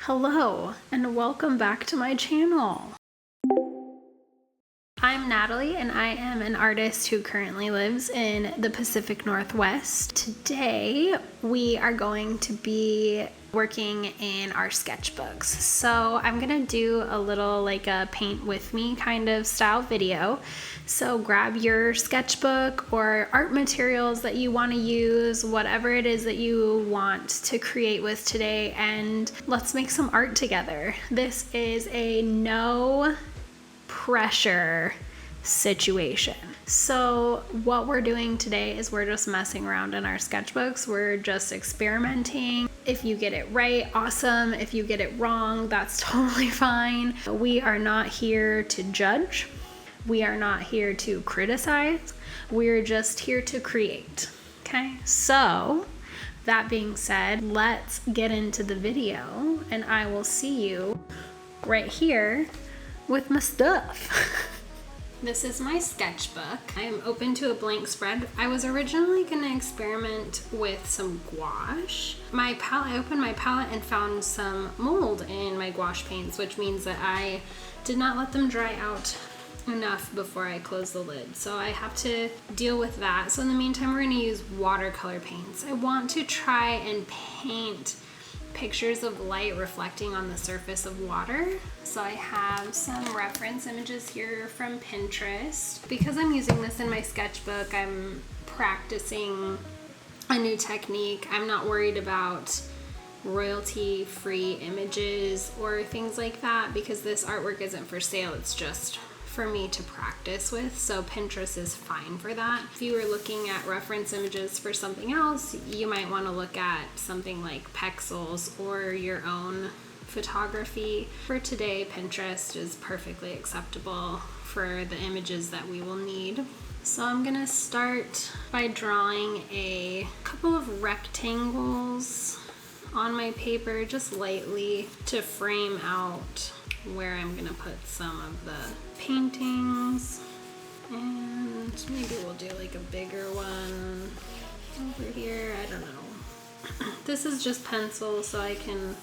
Hello, and welcome back to my channel. I'm Natalie, and I am an artist who currently lives in the Pacific Northwest. Today, we are going to be working in our sketchbooks. So I'm gonna do a little like a paint with me kind of style video. So grab your sketchbook or art materials that you want to use, whatever it is that you want to create with today, and let's make some art together. This is a no pressure situation. So what we're doing today is we're just messing around in our sketchbooks. We're just experimenting. If you get it right, awesome. If you get it wrong, that's totally fine. We are not here to judge. We are not here to criticize. We're just here to create. Okay, so that being said, let's get into the video and I will see you right here with my stuff. This is my sketchbook. I am open to a blank spread. I was originally gonna experiment with some gouache. I opened my palette and found some mold in my gouache paints, which means that I did not let them dry out enough before I closed the lid. So I have to deal with that. So in the meantime, we're gonna use watercolor paints. I want to try and paint pictures of light reflecting on the surface of water. So I have some reference images here from Pinterest. Because I'm using this in my sketchbook, I'm practicing a new technique. I'm not worried about royalty-free images or things like that because this artwork isn't for sale, it's just for me to practice with, so Pinterest is fine for that. If you were looking at reference images for something else, you might want to look at something like Pexels or your own photography. For today, Pinterest is perfectly acceptable for the images that we will need. So I'm gonna start by drawing a couple of rectangles on my paper, just lightly, to frame out where I'm gonna put some of the paintings, and maybe we'll do like a bigger one over here. I don't know. This is just pencil, so I can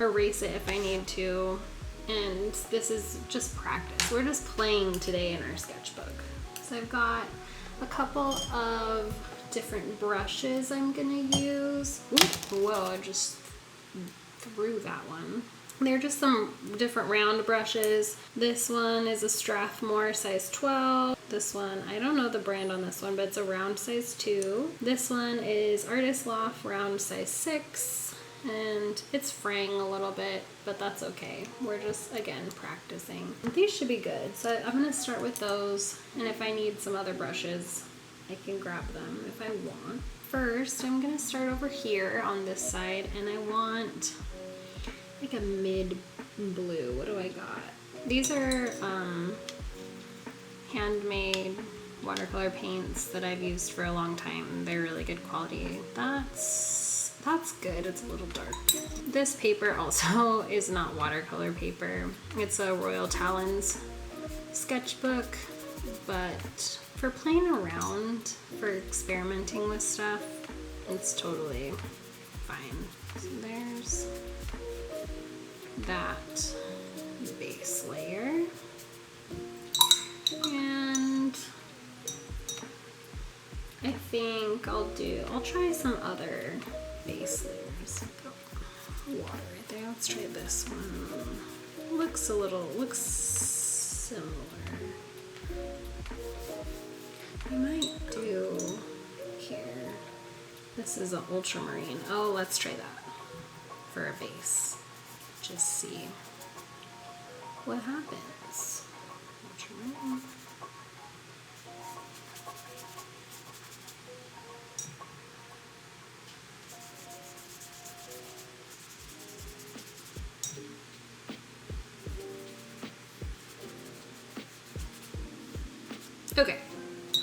erase it if I need to, and this is just practice. We're just playing today in our sketchbook. So I've got a couple of different brushes I'm gonna use. Ooh, whoa, I just threw that one. They're just some different round brushes. This one is a Strathmore size 12. This one, I don't know the brand on this one, but it's a round size 2. This one is Artist Loft round size 6. And it's fraying a little bit, but that's okay. We're just, again, practicing. These should be good. So I'm gonna start with those. And if I need some other brushes, I can grab them if I want. First, I'm gonna start over here on this side, and I want like a mid blue. What do I got? These are handmade watercolor paints that I've used for a long time. They're really good quality. That's good. It's a little dark. This paper also is not watercolor paper. It's a Royal Talons sketchbook, but for playing around, for experimenting with stuff, it's totally fine. So there's that base layer, and I think I'll try some other base layers. Water right there. Let's try this one. Looks similar. I might do here. This is an ultramarine. Oh, let's try that for a base. Just see what happens. Okay,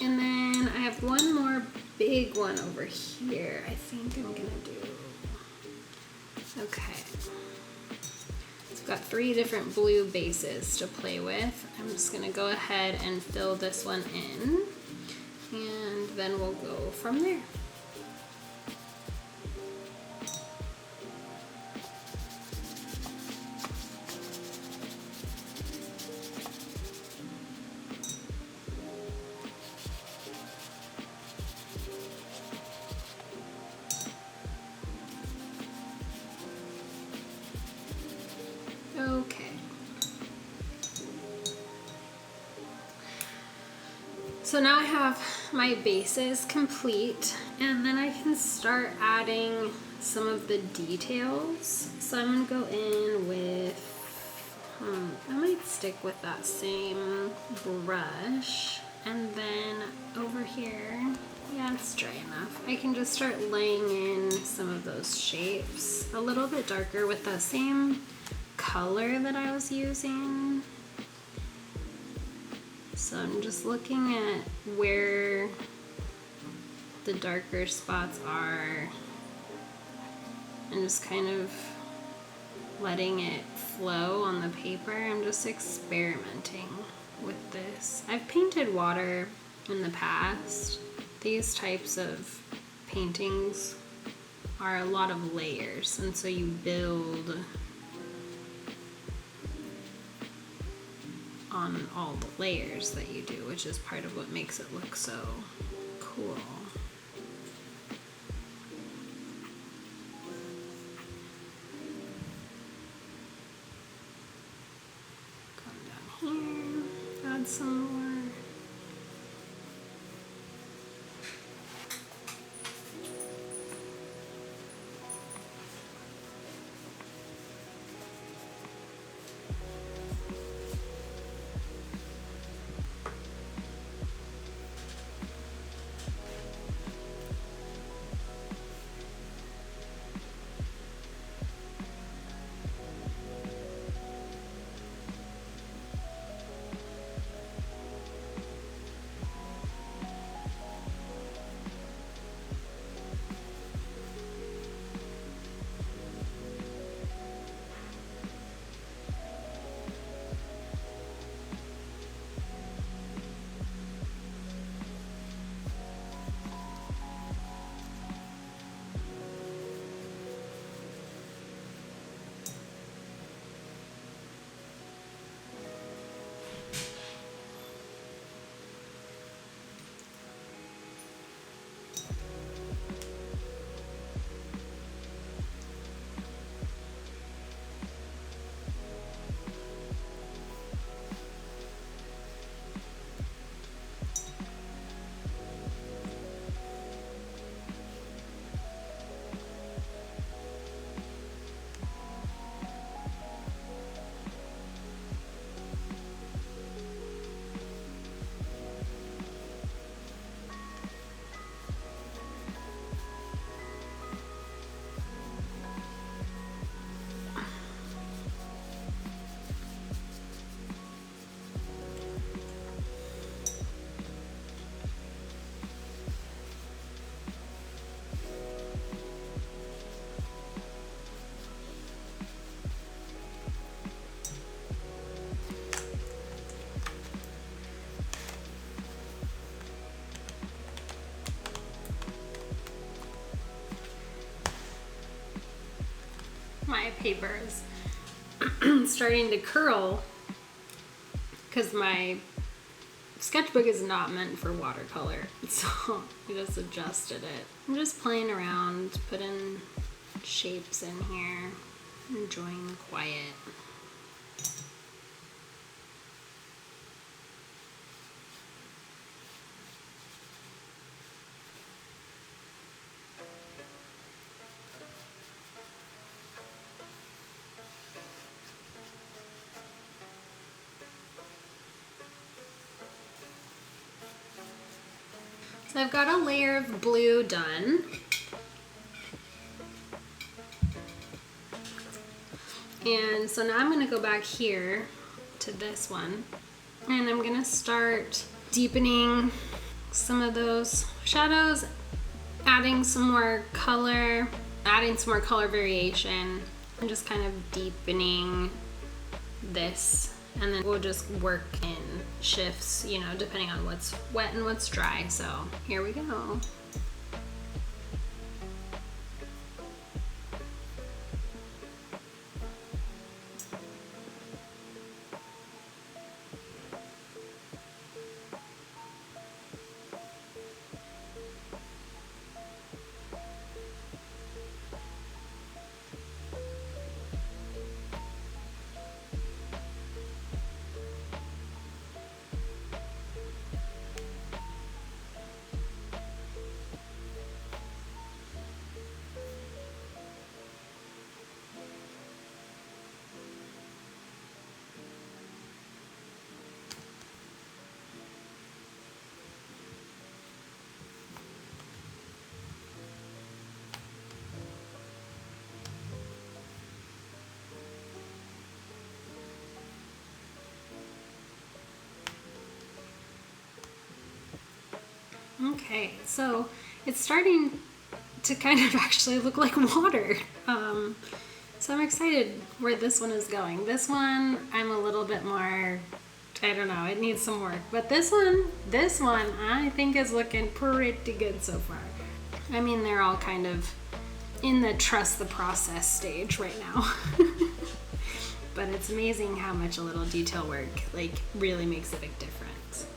and then I have one more big one over here. I think I'm gonna do. Okay. Got 3 different blue bases to play with. I'm just gonna go ahead and fill this one in, and then we'll go from there. So now I have my bases complete, and then I can start adding some of the details. So I'm gonna go in with, I might stick with that same brush, and then over here, yeah, it's dry enough. I can just start laying in some of those shapes a little bit darker with the same color that I was using. So I'm just looking at where the darker spots are and just kind of letting it flow on the paper. I'm just experimenting with this. I've painted water in the past. These types of paintings are a lot of layers, and so you build on all the layers that you do, which is part of what makes it look so cool. Come down here, add some more. My paper is starting to curl because my sketchbook is not meant for watercolor, so I just adjusted it. I'm just playing around, putting shapes in here, enjoying the quiet. So I've got a layer of blue done. And so now I'm going to go back here to this one, and I'm going to start deepening some of those shadows, adding some more color variation, and just kind of deepening this. And then we'll just work in shifts, you know, depending on what's wet and what's dry. So here we go. Okay, so it's starting to kind of actually look like water. So I'm excited where this one is going. This one, I'm a little bit more, I don't know, it needs some work. But this one, I think is looking pretty good so far. I mean, they're all kind of in the trust the process stage right now. But it's amazing how much a little detail work like really makes a big difference.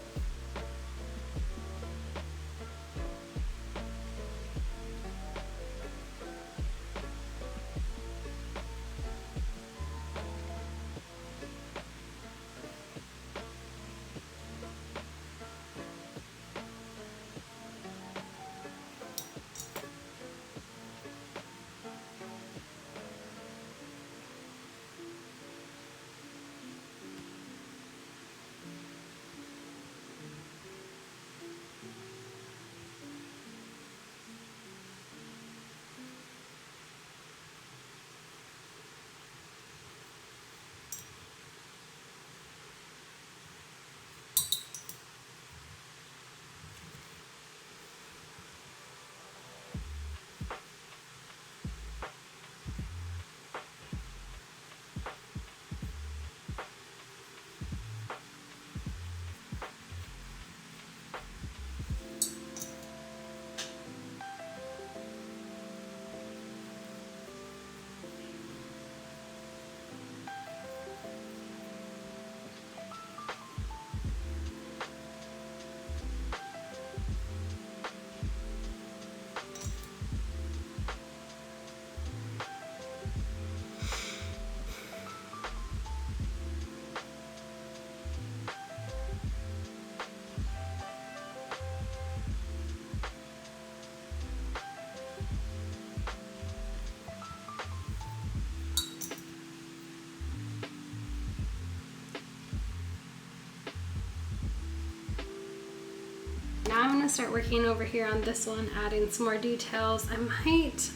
Now I'm gonna start working over here on this one, adding some more details. I'm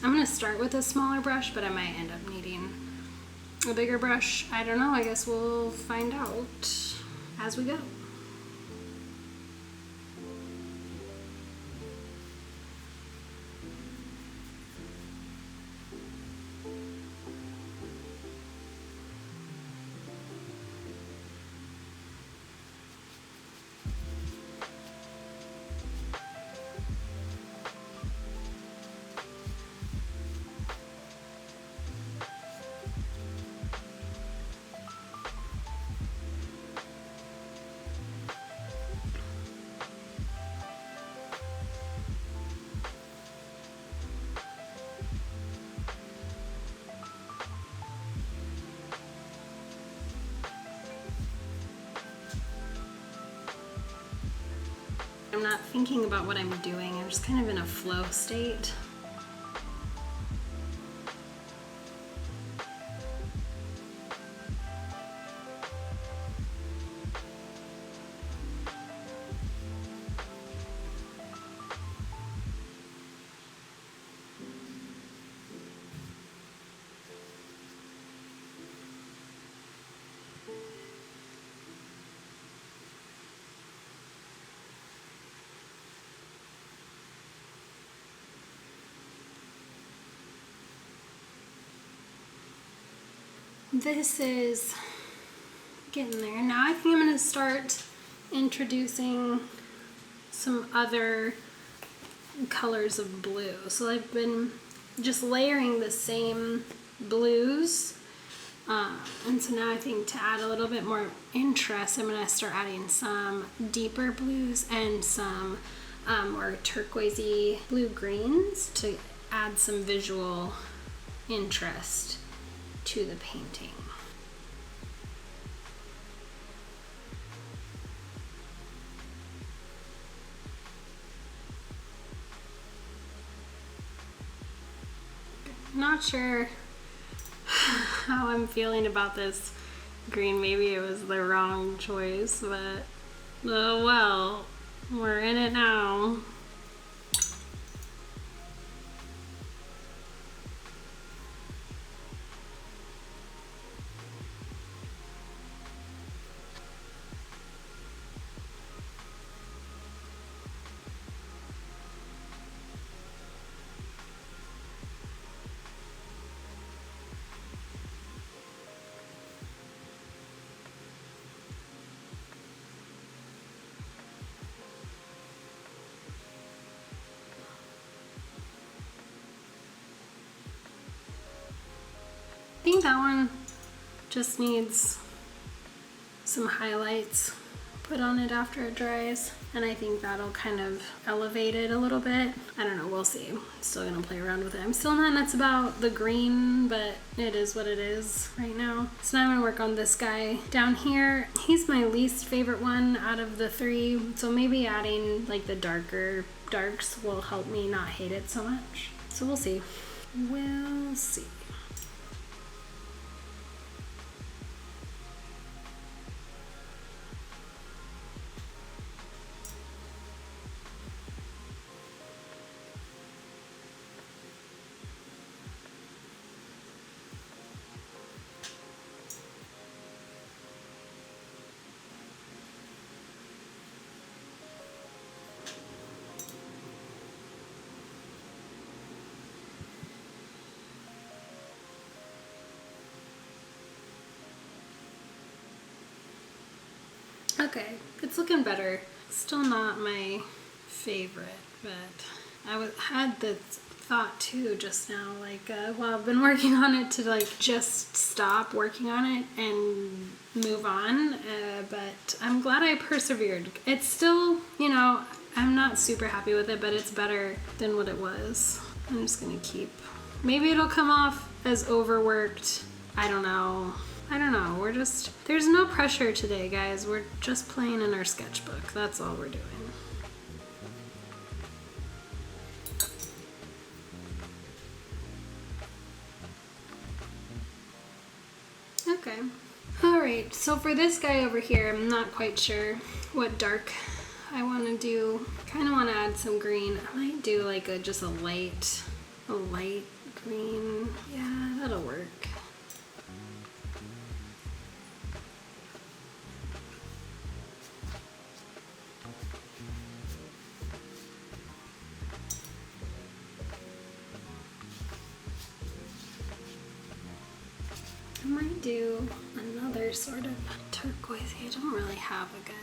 gonna start with a smaller brush, but I might end up needing a bigger brush. I don't know, I guess we'll find out as we go. I'm not thinking about what I'm doing, I'm just kind of in a flow state. This is getting there. Now I think I'm going to start introducing some other colors of blue. So I've been just layering the same blues. And so now I think to add a little bit more interest, I'm going to start adding some deeper blues and some more turquoisey blue greens to add some visual interest to the painting. Not sure how I'm feeling about this green. Maybe it was the wrong choice, but oh well, we're in it now. that one just needs some highlights put on it after it dries, and I think that'll kind of elevate it a little bit. I don't know, we'll see. I'm still gonna play around with it. I'm still not nuts about the green, but it is what it is right now. So now I'm gonna work on this guy down here. He's my least favorite one out of the three, so maybe adding like the darks will help me not hate it so much. So we'll see. We'll see. Okay, it's looking better. Still not my favorite, but I had the thought too just now, like, well, I've been working on it to like just stop working on it and move on, but I'm glad I persevered. It's still, you know, I'm not super happy with it, but it's better than what it was. I'm just gonna keep, maybe it'll come off as overworked. I don't know. We're just, there's no pressure today, guys. We're just playing in our sketchbook. That's all we're doing. Okay. All right, so for this guy over here, I'm not quite sure what dark I want to do. Kind of want to add some green. I might do like just a light green. Yeah, that'll work. I might do another sort of turquoise. I don't really have a good,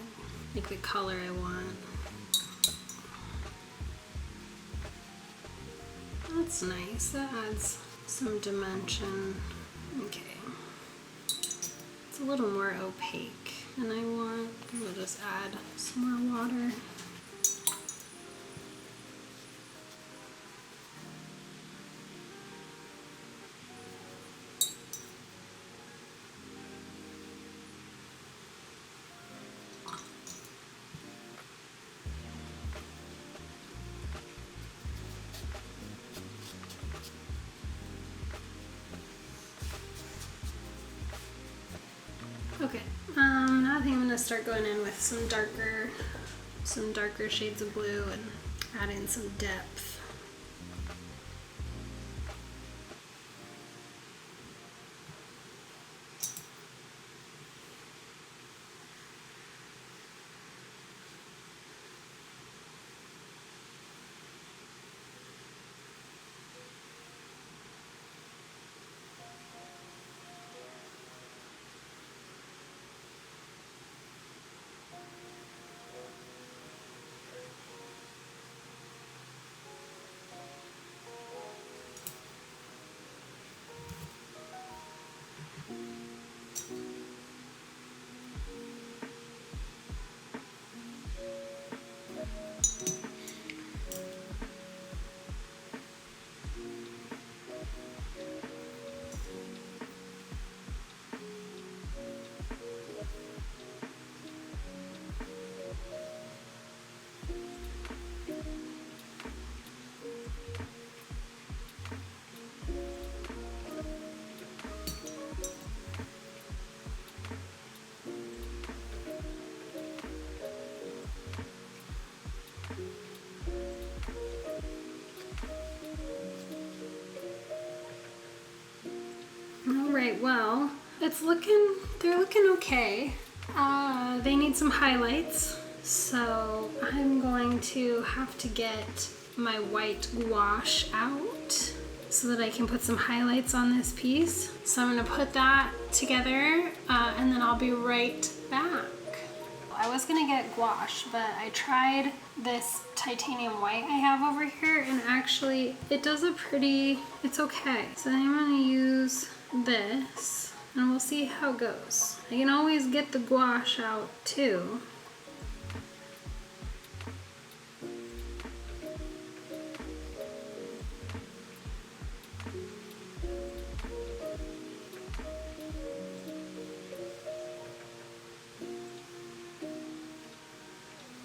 like the color I want. That's nice. That adds some dimension. Okay. It's a little more opaque, and we'll just add some more water. Okay, now I think I'm gonna start going in with some darker shades of blue and adding some depth. Alright, well, they're looking okay. They need some highlights, so I'm going to have to get my white gouache out so that I can put some highlights on this piece. So I'm gonna put that together, and then I'll be right back. I was gonna get gouache, but I tried this titanium white I have over here, and actually it does it's okay. So I'm gonna use this and we'll see how it goes. I can always get the gouache out too.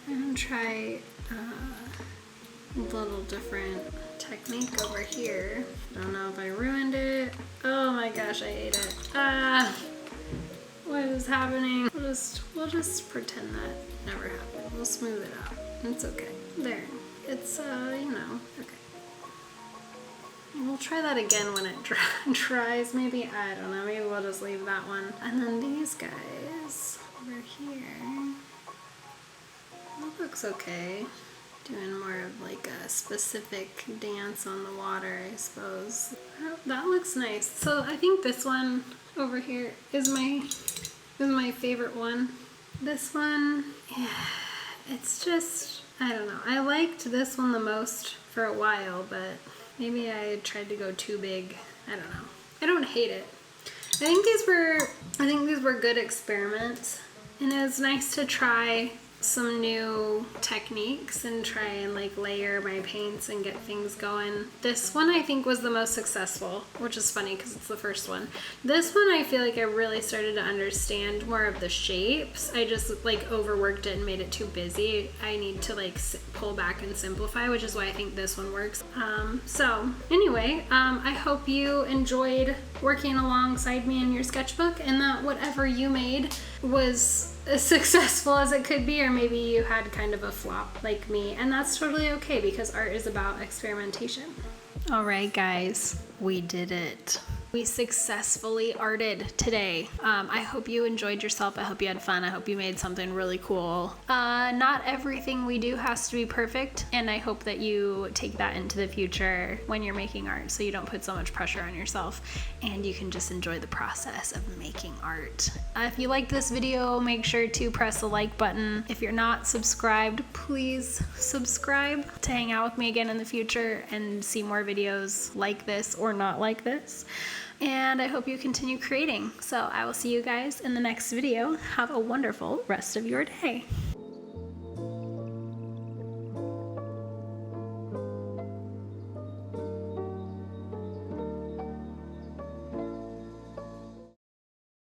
And try a little different technique over here. Don't know if I ruined it. Oh my gosh, I ate it. What is happening? We'll just pretend that never happened. We'll smooth it out. It's okay. There. It's you know, okay. We'll try that again when it dries. Maybe, I don't know, maybe we'll just leave that one. And then these guys over here. That looks okay. Doing more of like a specific dance on the water, I suppose. Oh, that looks nice. So I think this one over here is my favorite one. This one, yeah, it's just, I don't know. I liked this one the most for a while, but maybe I tried to go too big. I don't know. I don't hate it. I think these were good experiments, and it was nice to try some new techniques and try and like layer my paints and get things going. This one I think was the most successful, which is funny because it's the first one. This one I feel like I really started to understand more of the shapes. I just like overworked it and made it too busy. I need to like pull back and simplify, which is why I think this one works. So anyway, I hope you enjoyed working alongside me in your sketchbook and that whatever you made was as successful as it could be, or maybe you had kind of a flop like me, and that's totally okay because art is about experimentation. All right, guys, we did it. We successfully arted today. I hope you enjoyed yourself. I hope you had fun. I hope you made something really cool. Not everything we do has to be perfect, and I hope that you take that into the future when you're making art so you don't put so much pressure on yourself and you can just enjoy the process of making art. If you like this video, make sure to press the like button. If you're not subscribed, please subscribe to hang out with me again in the future and see more videos like this or not like this. And I hope you continue creating. So I will see you guys in the next video. Have a wonderful rest of your day.